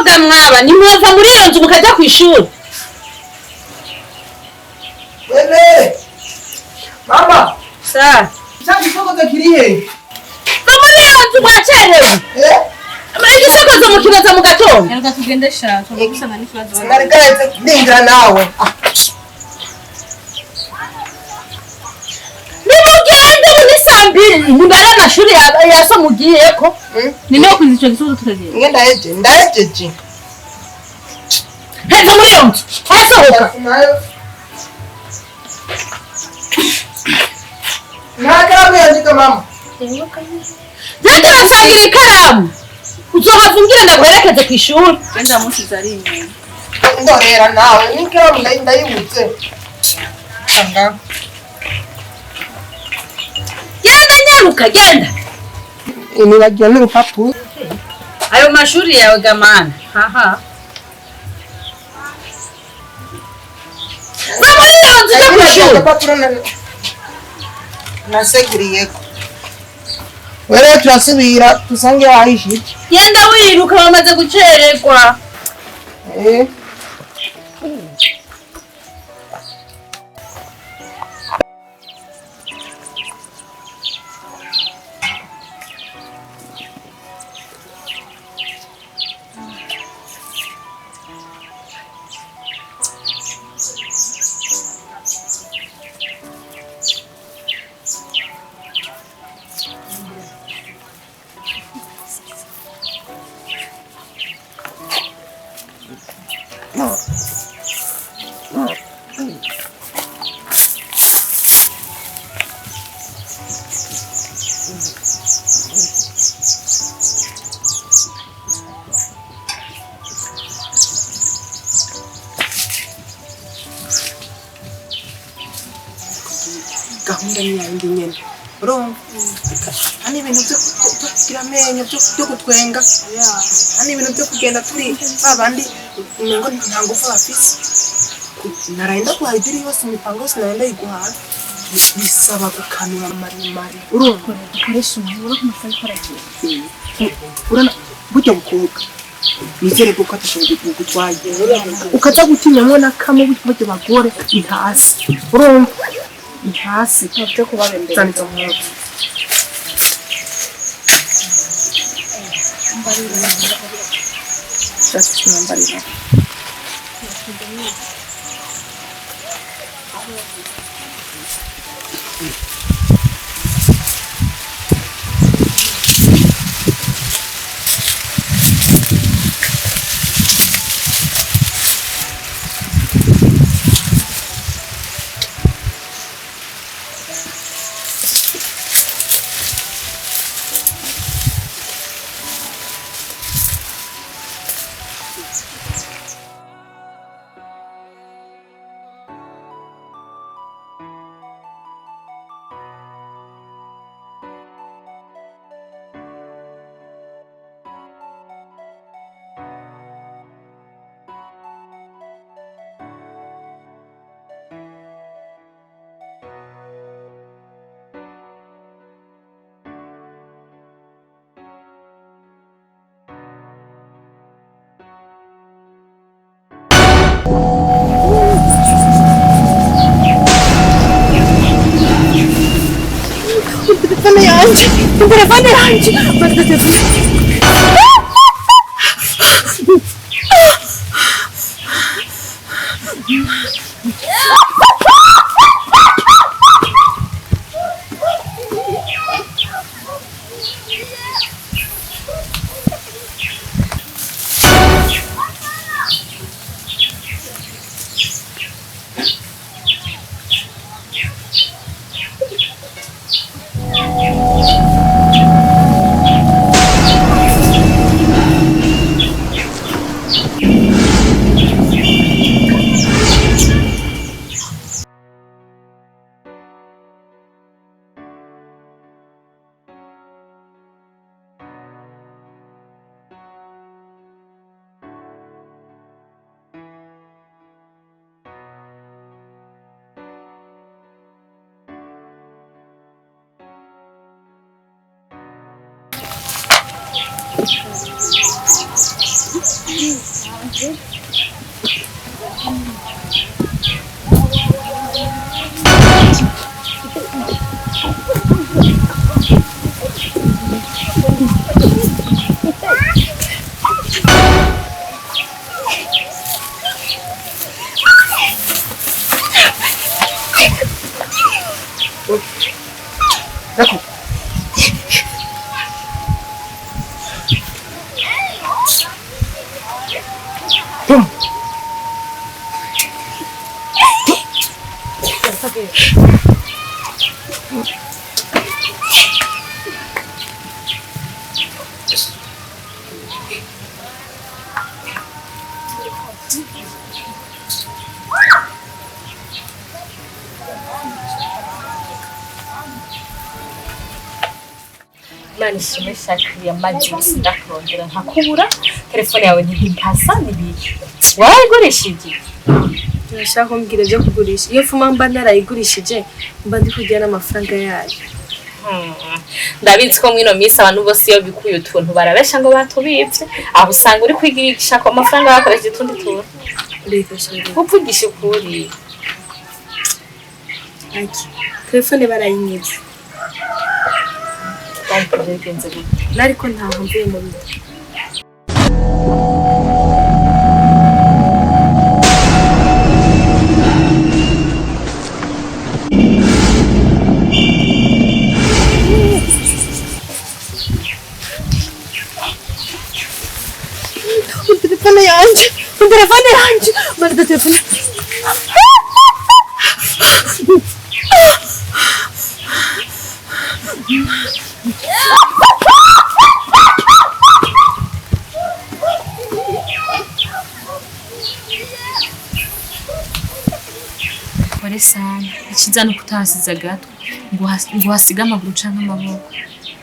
ga mwaba ni mwava muri iyo nzu mukajya ku ishuri. Wewe mama Sa cyangwa ifoto kirihe muri iyo nzu mwacerewe. Igisokozo mukibaza mu gatondo. Reka tugende sha tugusanga n'ikibazo. sinarigahetse ndinjira nawe Nimugende muri sambiri imbere y'amashuri yaso mugiyeko. Ni no kuzico gisozo turagiye. ndahejeje Heza muri iyo nzu. Hasohoka. Nakaramu yandika mama. Zaka basangira ikaramu. Uzohava umbwira ndaguherekeze ku ishuri. Genda musize ari inyuma. Ndorera nawe n'ikaramu ndayibutse. Anga. Genda nyaruka genda. Nibagiwe n'urupapuro. Ayo mashuri yawe gamana. Haha. Mama iyo nzu yo ku ishuri. Urupapuro naseguriyeko. Wewe turasubira tusange wahishije. Genda wiruka bamaze gucererwa. Gahunda ni yandi nyene. Urumva? Ani ibintu byo kugira amenyo byo kutwenga. Ani ibintu byo kugenda turi babandi ngo nta ngufu bafise. Naraenda kuhaidiri yose imipango yose naraenda iguhaza. Bisaba gukanura marimari. Urumva? Dukoresha umuburo ku masaha y'ikoragiye. Urana burya bukobwa. Nizere ko katashobora kugutwaye. Ukaza gutinyamwe na kamwe burya bagore intasi. Urumva? Intasi cyo kubabembera. Sanitse nkuru. Just number. Telefone yanjye Imana ishimwe shakiriya mazi ndakurondera nkakubura telefone yawe ntipasa n'ibiki wayigurishije Ndashaka kumbwira byo kugurisha iyo fuma mba narayigurishije mba ndi kujya n'amafaranga yayo ndabizi ko mwino minsi abantu bose iyo bikuye utuntu barabesha ngo batubitse aho usanga uri kwigirisha ko amafaranga bakoresheje utundi tuntu uvugisha ukuri Aki telefone barayinyibye nariko ntaho mvuye mu rugo telefone yanje manda telefone Pole sana ikiza no kutahasiza gato ngo hasiga amaguru canke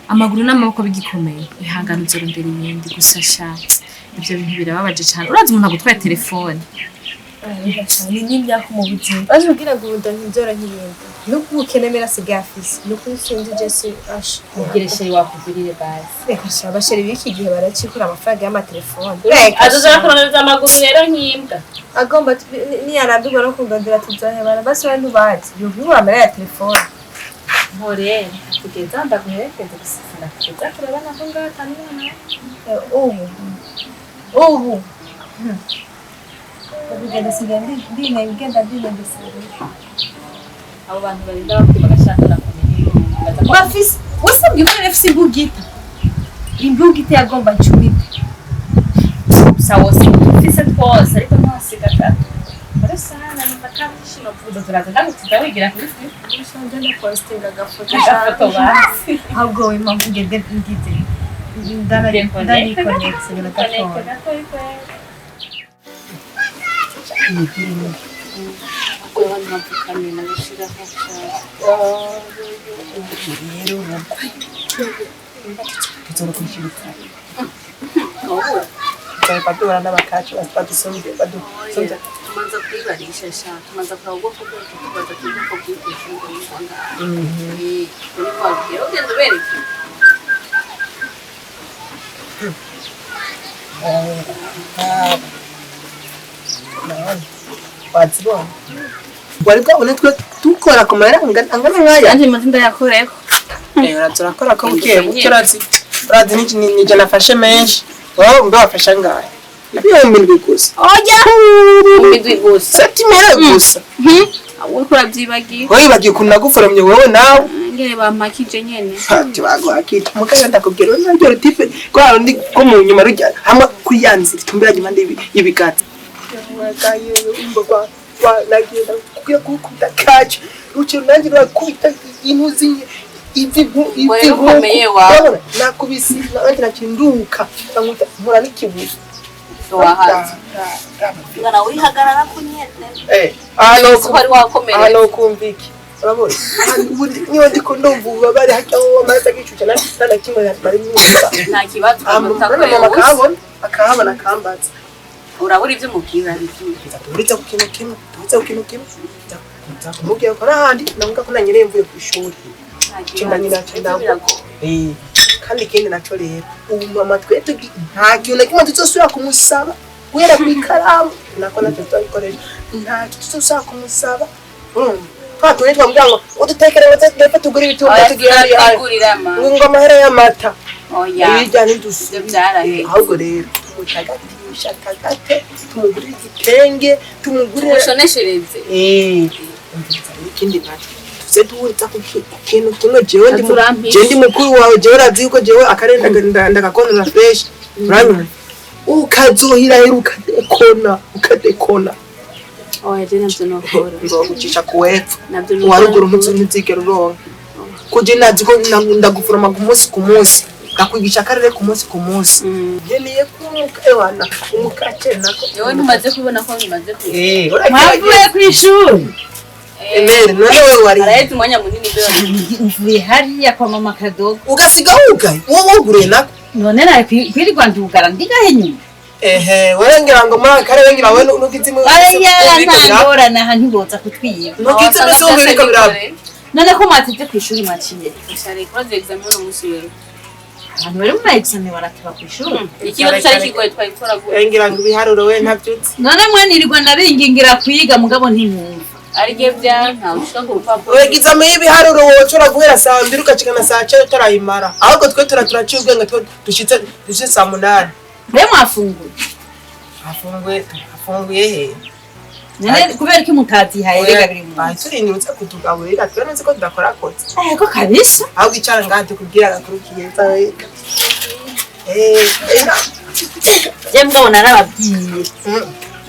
amaguru n'amaboko bigikomeye ihangana uzorondera ibindi gusa sha ibyo bintu birababaje cyane urazi umuntu agutwaye telefone ni n'imyaka mu buzima baje kugira ngo ndahindura nk'ibindi no kukenemera sigafisi no kusinzi Jesse ash mugireshe wakugurire basi reka sha basheri biki gihe baracikura amafaranga y'amatelefone azoza kurondeza amaguru rero nkimbwa agomba ni yarambirwa no kundondera tuzahebana basi abantu bazi yo biwamera ya telefone mpore kugeza ndaguherekeza gusifana kugeza kurabana ko ngatanira ubu Bigenda sigandi dine bigenda ndisire abo bantu barinda bakwiba gashaka na komedi bafise wasabye ko FC Bugita imbugita yagomba 10 sawa sifise twose ariko ntasiga gato muri sana nifata shino vudo turaza ndamutse wigira kuri shanje na posting agafoto basi ahubwo impamvu ngende ngite ndari connect na gato Kwa wanapukani na bishira hacha kitoro kushirika Tutapatua na bakacho wasipati songe bado songe tumanza kwibarisha sha tumanza kaugwa ko tubaza kujya ko kwigisha ngo ngwanga kuri kwa rero gendo bereke Wazibona walikuwa unataka tukora kumera angana ngaya anje mazinda yakoreko turakora ko buke turazi ni jana fashe menshi wao ndo afasha ngaya ibyo mbindi gusa oja mbindi gusa satimera gusa awo kurabyibagiye bagiye kunagufuremye wowe nawe ngere bamakije nyene ati bago akita mukaya ndakubwira nabyo tipe kwa ndi ko mu nyuma rujya hamwe kuyanzira tumbiraje mande ibikata wagayo imboga nagenda kugira kukuta kaje ucyo nanjye bakubita inuzinye ivi komeye wa nakubisi nanjye nakinduka nkamuta nkora n'ikibuye wahaza ngana wihagarara kunyene hano kumviki urabona niyo ndiko ndumva bari hakaho amazi agicuca nta kimwe bari mu nta kibazo akahabona kambatse urabura ibyo mubwira uretse ku kintu kimwe mubwira ko n'ahandi navuga ko nanyereye mvuye ku ishuri cyenda kandi ikindi naco rero ubu mama twe nta kintu na kimwe tuzosubira kumusaba guhera ku ikaramu nako natwe tuzabikoresha nta tuzosubira kumusaba twatumye twamubwira ngo udutekere ngo tugure ibitungwa tugiye ngo amahera y'amata ibijya n'idusubye ahubwo rero tumutagatisha tagate tumugurire igitenge tumugurire ushoneshereze ikindi naco tuze duhuriza ku kintu kimwe jewe ndi mukuru wawe jewe urazi yuko jewe akarere ndagakonora fresh uranyuma ukazohirahera ukadekona oya je navyo nokora nzogucisha kuwepfo waruguru ntuzigera uronka kuje nazi ko ndaguforoma ku munsi ndakwigisha akarere ku munsi nkeneye kumuka ewana umukake nako yewe ntumaze kubona ko bimaze ku uragiye kw'ishuri Emere none wewe wari araheze umwanya munini byo uvuye hariya kwa mama Kadogo ugasiga wugaye wowe wuguriye nako none nawe kwirirwa ndugara ndigahe nyuma warengira ngo muri akarere ngira we nugizimu ntangorana aha ntiboza kutwiba nugizimu zumvirika biraba none ko mwatije kw'ishuri mwaciye cyane kwaze examen no musubira abantu bari mu examen barataba kw'ishuri ikibazo cyari kigoye twayikora gute ngira ngo ibiharuro we ntabyutse none mwanirirwa ndabingingira kwiga mugabo ntimwumva arige byanka ushaka urupapuro we examen y'ibiharuro wocora guhera saa 2 ukacikana saa 9 utarayimara ahubwo twe turaciye ubwenge twe dushitse saa 8 mbe mwafunguye afunguye he none kubera ko mutazihaye rega biri mu turindutse kutugaburira turanaze ko tudakora kotse ko kabisa ahubwo icara ngande kubwira agakurukiye wega je mugabo narababwiye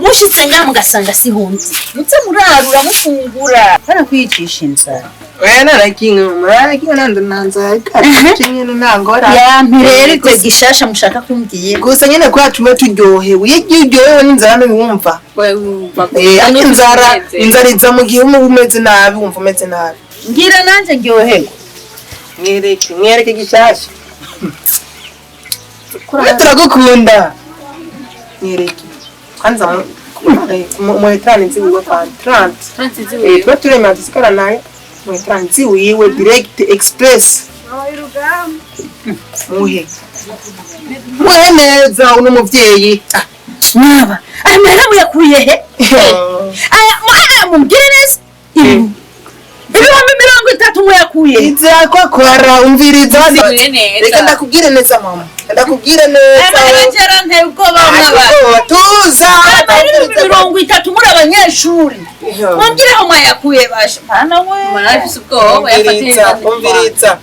mushitse nya mugasanga sihunzi mutse murarura mufungura para kwicisha inzara wena rakinga nando nanza kinye nangora ya mpirere ko gishasha mushaka kumbwiye gusa nyene kwa tume turyohewe yiryohewe n'inzara n'ubumva inzara iza mu gihe umeze nabi wumva umeze nabi ngira nanje ryohewe mwereke gishasha turagukunda mwereke kwanza mu ekrani nziwe kwa 30 twa turema tusikara naye mu ekrani nziwe direct express muhe neza uno muvyeyi mwaba amera uyakuye he aya mumbwire neza ibihumbi 30 muyakuye izakwa kwara umviriza reka ndakubwire neza mama ndakubwire neza abagera nteye ubwoba mwaba tuza 30 muri abanyeshuri mumbwire aho mwayakuye basha bana we marafise ubwoba yafatira umviriza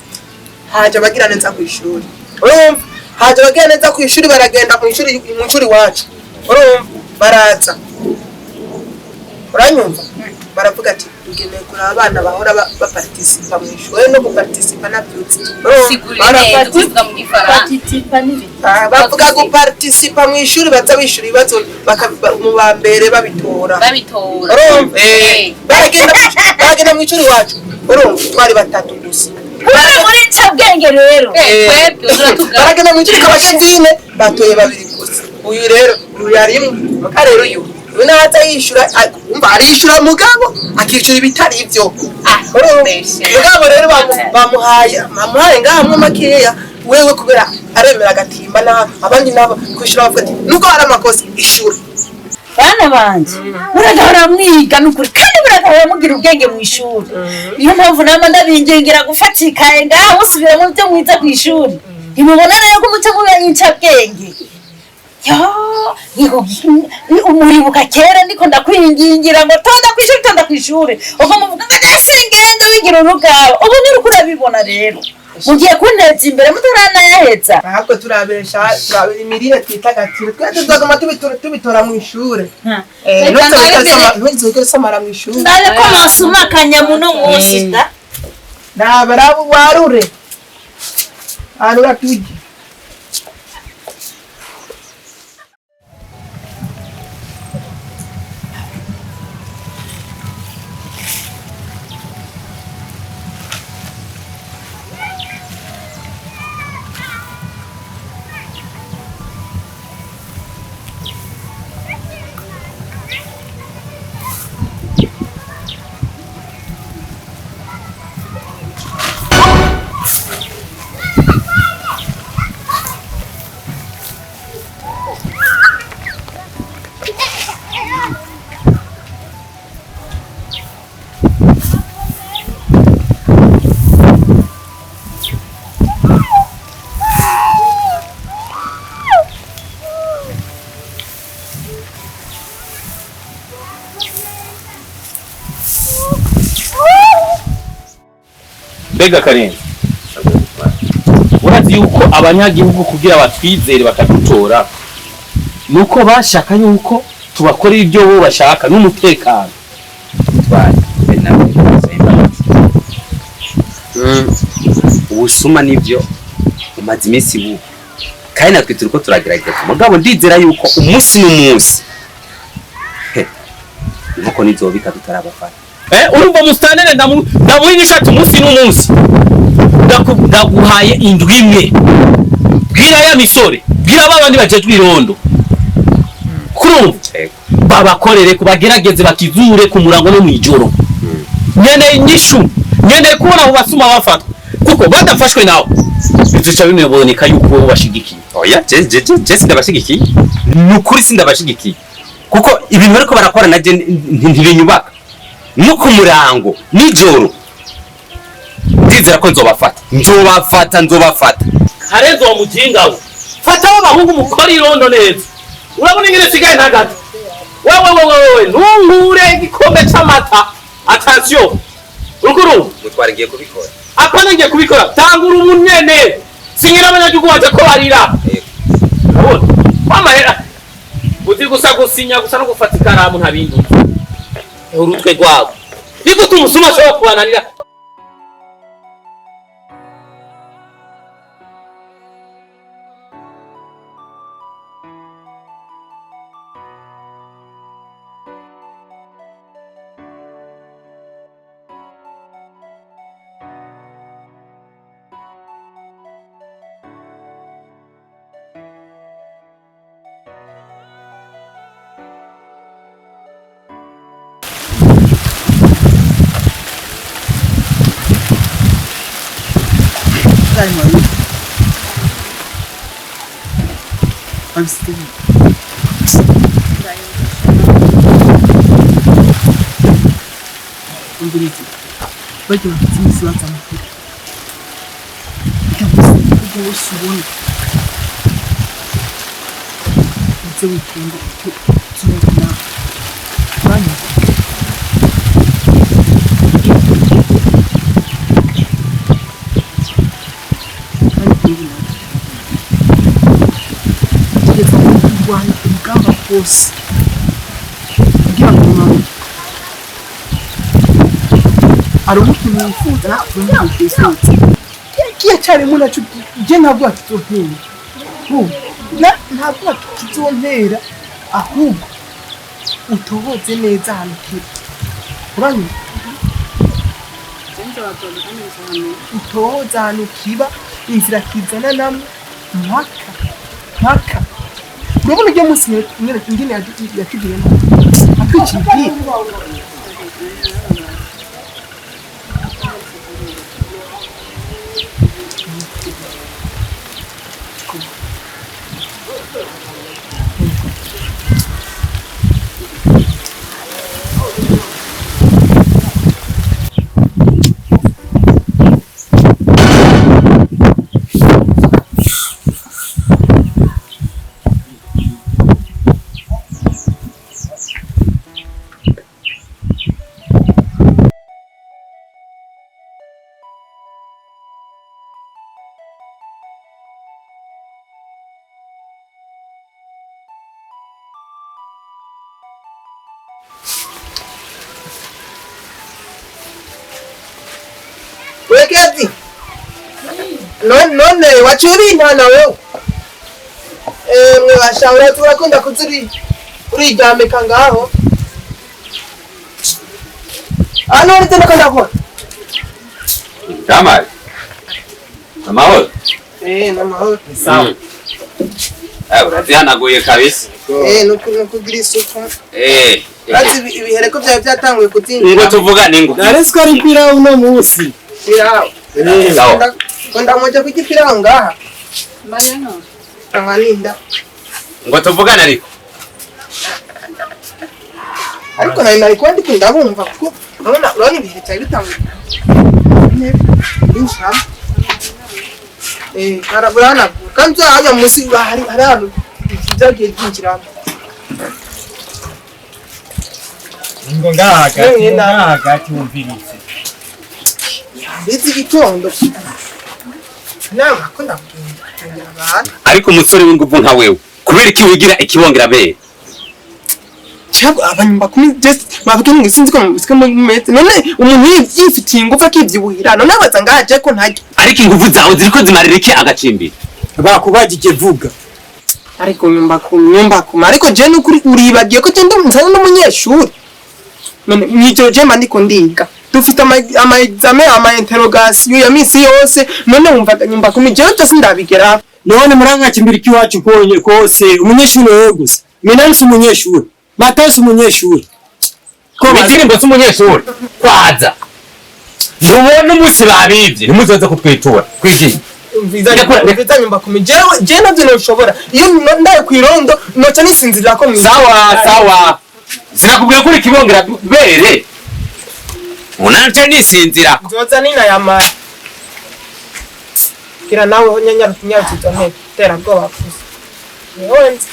haje bagira neza ku ishuri urumva haje bagira neza ku ishuri baragenda mu ishuri wacu urumva baraza uranyumva baravuga ati tugeneye kuri abana bahora baparticipa mu ishuri no guparticipa nabyutse bavuga guparticipa mu ishuri baza bishura ibibazo mu bambere babitora baragenda mu ishuri wacu urumva twari 3 gusa muri ncabwenge rero baragenda mu ishuri kabashizine batoye 2 gusa uyu rero yari mu karero uyu naza yishura umva arishura mugabo akishura ibitari ivyo mugabo rero bamuhaye ngahamwe makeya wewe kubera aremera agatimba na abandi nabo kwishura bavuga ati nuko hari amakosa ishura bana banje muragahora mwiga nukuri kandi muragahora mugira ubwenge mu ishuri iyo mpamvu nama ndabingingira gufatikaye ngaho usubira mu byo mwiza ku ishuri imubona rero ko mucyo mubanyica bwenge umuribuka kera ndiko ndakwingingira ngo tonda kwishuri ubwo muvuga ngo ndasengenda wigira urugabo ubu niruko urabibona rero mugiye kunteza imbere mutarana yaheza ahubwo turabesha imirire twitagatira twese tuzagoma tubitora mu ishuri ntuzogere samara mu ishuri ndale ko masuma kanyamuno munsi da nabarabu warure arura tuje Bega Karenzi urazi yuko abanyagihugu kugira batwizere bakadutora nuko bashaka yuko tubakorera ibyo bo bashaka n'umutekano ubusuma nibyo umaze iminsi bubu kandi natwe turiko turagerageza mugabo ndizera yuko umunsi n'umunsi nuko nizobika tutarabafata urumva mustanene ndamuhigisha umunsi n'umunsi ndaguhaye indwi imwe bwira ya misore bwira babandi bajejwe irondo kurumva babakorere kubagerageze bakizure ku murango no mwijoro nyene nyishu nyene kubona abo basuma bafatwa kuko badafashwe nawe bizoca bimeboneka yuko bo bashigikiye oya je sindabashigikiye nukuri sindabashigikiye kuko ibintu bariko barakora naje ntibinyubaka no ku murango nijoro ndizera ko nzobafata Karenzi wa mujingawe fata abahungu mukora irondo neza urabona ingene sigaye ntagato wewe ntuhure igikombe c'amata attention rukuru mutwara ngiye kubikora apana ngiye kubikora tangura umunyene sinyira abanyagihugu baje ko barira urabona wamahera uzi gusa gusinya gusa no gufata ikaramu ntabindi urutwe rwawe niko tumusuma ashobora kubananira I'm still. Umbiliti. Bajya bafite imisozi amakuru. Ujya wose ubona. Ndetse wikunda kimwe banya. Rwanda urugamba rwose kugira ngo umuntu aronke ikintu yifuza natwe ntiyifuza kiya cyane umuntu acu je ntabwo atuzontera ntabwo atuzontera ahubwo utohoze neza hano kiri uranyuma utohoze hano kiba inzira kizana namwe mpaka urabona ujya munsi mwere ingene yatugiremo atwikiriye Weketi. None wachuri ntana wewe. Mwe bashawura turakunda kuzuri uriryamika ngaho. Ano uri tena kwenda kwa? Kamari. Namahoro. Namahoro. Sawa. Uravyanaguye kabisa. Nukugira isuku. Ati ibihereko byawe byatanguye kutinda. Ngo tuvugane ngo. Naresiko ari kwira uno munsi. Pirao. Konda moja kujipirao ngaha. Mbayano. Angalinda. Ngo tuvugane ariko. Ariko nari kwandi kundabumva kuko urabona ibihe cyari bitanguye. Inshallah. Karaburana. Kanzo haja musi hari hano. Ikizagiye kinjiramo. Ngo ngaha tumvirize. bizi gitondo nawe akunda kugenda abantu ariko umusore w'inguvu nka wewe kubera iki wigira ikibongera bere cyabo abanyumba kumi just bavuga ngo sinzi ko mubisika mu mete none umuntu yifitiye inguvu akivyibuhira none abaza ngaje ko ntajya ariko inguvu zawe ziriko zimarira iki agacimbira bakubajije vuga ariko nyumba kuma ariko je n'ukuri uribagiye ko tende nzana n'umunyeshuri none mwijo je mandiko ndiga dufite ama examen ama interrogation ya misi yose none wumva nyumba kuma je cyose ndabigera none muranga kimbira kiwacu konye kose umunyeshuri wewe gusa minansi umunyeshuri matasi umunyeshuri ko indirimbo z'umunyeshuri kwaza nubona umunsi babivye ntimuzoza kutwitura kwigi Vizanya nyumba kumi je navyo noshobora iyo ndaye kwirondo noca nisinzirira ko sawa sinakubwira kuri kibongera bere unaje nisinzira nzoza nina yamara kira nawe nyanya tutonne tera bwoba kusa niwenze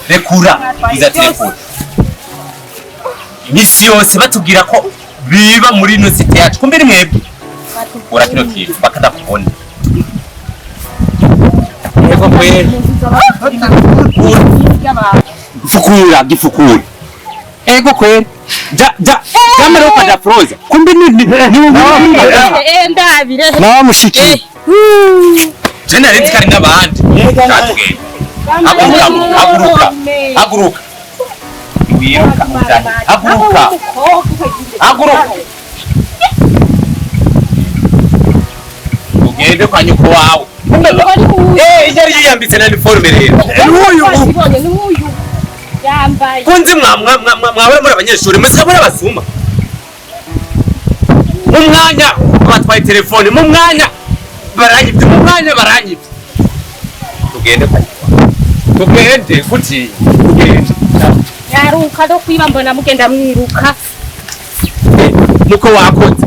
rekura iza telefone imisi yose batubwira ko biba muri ino site yacu kumbe mwebwe ura kino kintu bakadakubona ego kweli gifukura ego kweli jamara ukajya froza kumbe ni ndabire nawe mushiki jena renti kari n'abandi haguruka wiruka haguruka ugende kwa nyoko wawe yari yiyambitse na uniforme rero n'uyu yambaye kunzi mwawe muri abanyeshuri musikabura basuma mu mwanya batwaye telefone mu mwanya baranyibye tugende kwa tugende kuti tugende yaruka do kwiba mbona mugenda mwiruka muko wakoze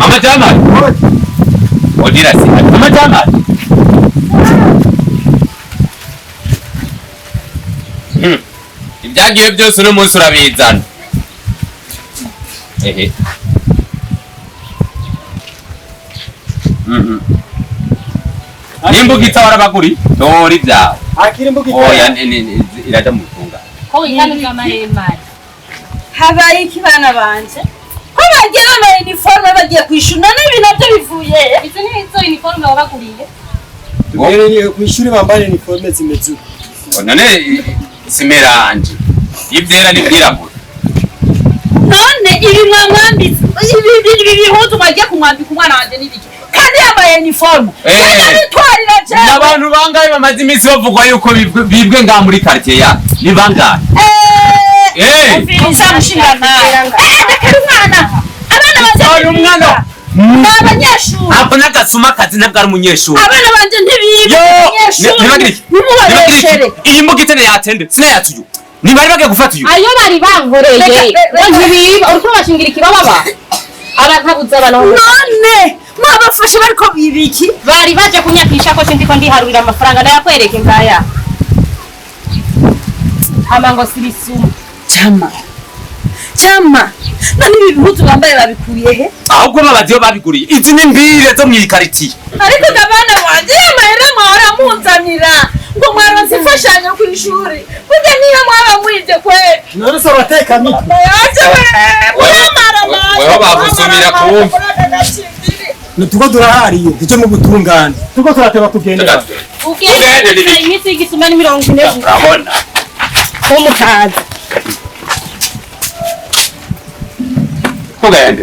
amajamari odira si amajamari ibyagiye byose uno munsi urabizana ehe nimbugitsa warabaguri dori byawe akiri mbugitsa oya iraja mu tunga ko wikanuka maremare habaye iki bana banje ko bagiye bambaye uniforme bagiye kwishura none ibintu nabyo bivuye izo ni izo uniforme babaguriye tugereye kwishuri bambaye uniforme zimeze none simeranje ibyera n'ibyirabura none ibi mwambitse ibi bihuzu mwagiye kumwambika umwana wanje n'ibiki kandi yambaye uniforme bitwarira cyane n'abantu bangaye bamaze iminsi bavugwa yuko bibwe ngaha muri quartier ya ni bangaye uzamushinga nawe ndakari umwana abana banje umwana abanyeshuri ako n'agasuma kazi ntabwo ari umunyeshuri abana banje ntibiga abanyeshuri nimubabeshere iyi mbuga itene yatende sinayatuyu ntibari bagiye gufata uyu ayo bari bankoreye ntibiba uriko bashingira ikibaba abakabuza abantu none mwabafashe bariko bibiki bari baje kunyakisha ko sindiko ndiharurira amafaranga ndayakwereke ngaya amango sirisuma Chama nani ibi bihuzu bambaye babikuye he ahubwo babadiyo babiguriye izi ni mbire zo mwikaritiye ariko gabana wanje amahera mwara munzanira ngo mwaronse ifashanyo kw'ishuri burya niyo mwaba mwije kweli none se abateka mi yaje wewe bagusumira kumva tuko turahariye tuje mu gutungana tuko turateba kugenda ugende iminsi y'igisuma ni 40 urabona umukaza tugende